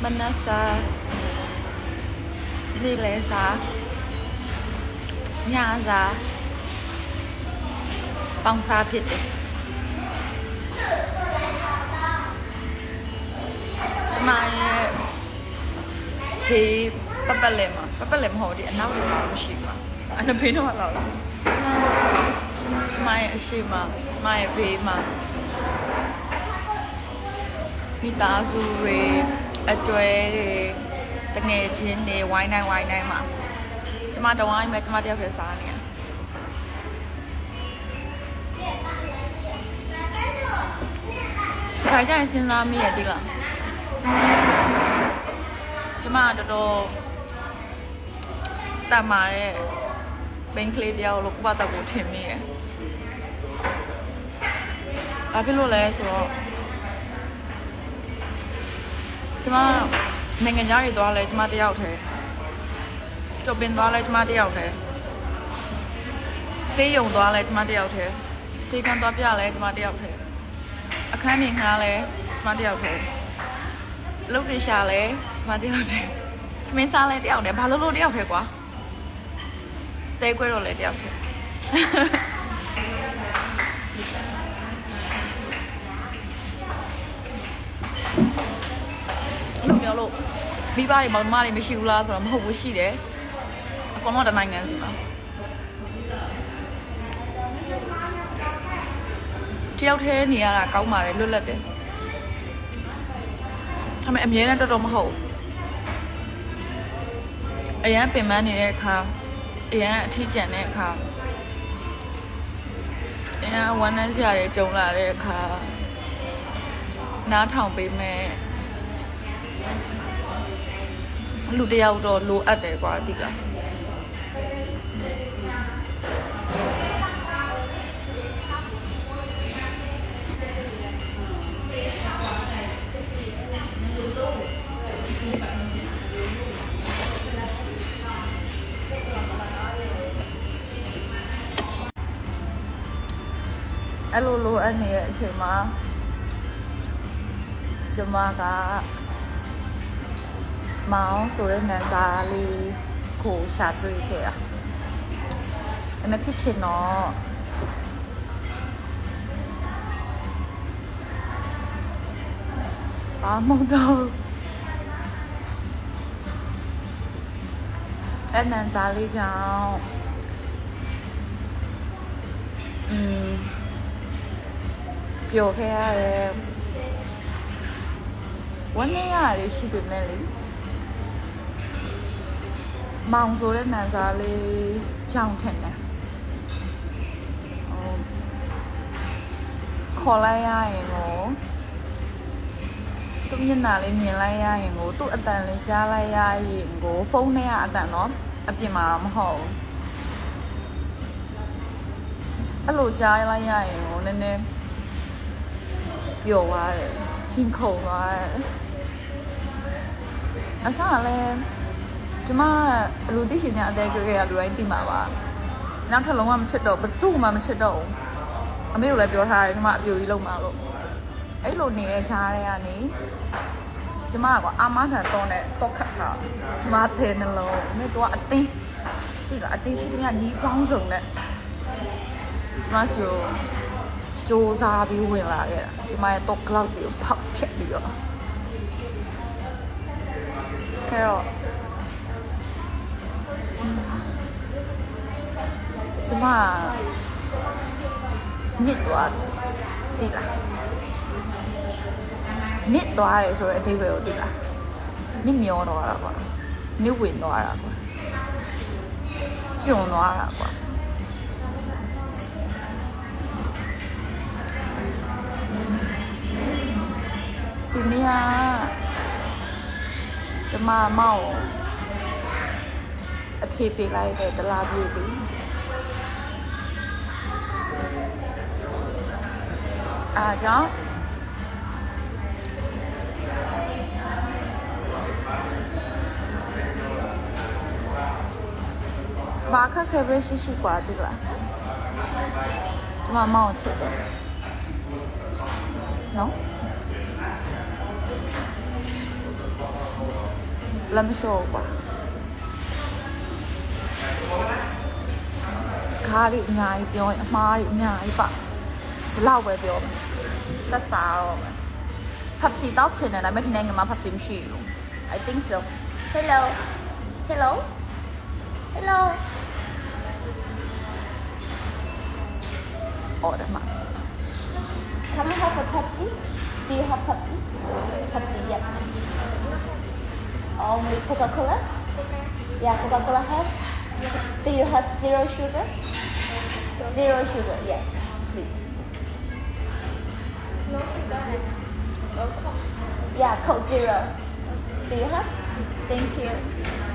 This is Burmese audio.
Manasa Nilesa Nyaza Bangsa Pit My He Papalem Hodi and now Shima and a pin of my Shima my Vima Mitazu a joy the nation the wine ma tomato wine met tomato Sania Kaja is in la mia dilla tomato Tamare Benkley Dia look what about him here I feel less or ကျမနိုင်ငံခြားရေးသွားလဲကျမတယောက်တည်းကျုပ်ပင်သွားလဲကျမတယောက်တည်းဆေးရုံသွားလဲကျမတယောက်တည်းဆေးကန်းသွားပြလဲကျမတယောက်တည်းအခန်းနေငှားလဲကျမတယောက်တည်းလုတ်ရရှာလဲကျမတယောက်တည်းမင်းစားလဲတယောက်တည်းဘာလို့တယောက်တည်းကွာတဲခွဲတော့လဲတယောက်တည်းလို့မိဘတွေမောင်နှမတွေမရှိဘူးလားဆိုတော့မဟုတ်ဘူးရှိတယ်အကောင်တော့တနိုင်ငံစီမှာတယောက်တည်းနေရတာကောင်းပါတယ်လွတ်လပ်တယ်ဒါပေမဲ့အမြဲတမ်းတော်မဟုတ်အရန်ပင်ပန်းနေတဲ့အခါအရန်အထီးကျန်တဲ့အခါအရန်ဝမ်းနည်းစရာတွေကြုံလာတဲ့အခါနားထောင်ပေးမယ်လူတယောက်တော့လိုအပ်တယ်ကွာဒီကအဲ့လိုအပ်နေတဲ့အချိန်မှာကျမကမောင်ဆိုတဲ့နန်းသားလေးကိုရှာတွေ့ခဲ့တာအမေဖြစ်ချင်တော့မဟုတ်တော့အဲ့နန်းသားလေးကြောင့်ပျော်ခဲ့ရတယ်ဝမ်းနည်းရတယ်ရှိပေမဲ့လေမောင်ဆိုတဲ့နန်းစားလေးကြောင်ထင်တယ်ခေါ်လိုက်ရရင်ကိုသူမျက်နှာလေးမြင်လိုက်ရရင်ကိုသူ့အတန်လေးကြားလိုက်ရရင်ကိုဖုန်းထဲကအတန်တော့အပြင်မှာတော့မဟုတ်ဘူးအဲ့လိုကြားလိုက်ရရင်ကိုနည်းနည်းပျော်သွားတယ်ခင်ခုန်သွားတယ်အစားလည်းကျမလူသိရှင်များအသေးကြွယ်ရလူတိုင်းသိမှာပါနောက်ထပ်လုံးဝမချစ်တော့ဘသူ့မှမချစ်တော့ဘူးအမေကလည်းပြောထားတယ်ကျမအပြိုကြီးလုံးမှာလို့အဲ့လိုနေတဲ့ခြားတဲ့ကနေကျမကအာမခံတော့နဲ့တော့ခတ်တာကျမတဲ့နှလုံးအမေတော့အတင်းဒီကအတင်းရှိတဲ့နီးကောင်းဆုံးနဲ့ကျမစီကိုစူးစမ်းပြီးဝင်လာခဲ့တာကျမရဲ့တော့ကလောက်ကိုဖောက်ဖြက်ပြီးတော့ခဲတော့ကျမနစ်သွားသိလားနစ်သွားရဲဆိုတဲ့အဓိပ္ပာယ်ကိုသိလားနစ်မျောသွားတာကွာနစ်ဝင်သွားတာကွာကျွံသွားတာကွာဒီနေ့ကကျမမောက်အဖေပေးလိုက်တဲ့တလားပြေးပြီအားကြောင့်ဘာခက်ခဲပဲရှိกว่าဒီလားကျမမောက်ချစ်တယ်နော် Let me show ပါကားလေးအများကြီးပြောရင်အမှားတွေအများကြီးပါဘလောက်ပဲပြောမယ်သက်စားတော့မယ်ဖပ်စီတောက်ချင်တယ်ဒါပေမဲ့ဒီနိုင်ငံမှာဖပ်စီမရှိဘူး I think so Hello Hello Hello အော်ဒါမှ Can I have a Pepsi? Do you have Pepsi? Pepsi, yeah. Only Coca-Cola? Yeah, Coca-Cola has. Do you have zero sugar? Zero sugar, yes, please. No sugar and no Coke. Yeah, Coke zero. Do you have? Thank you.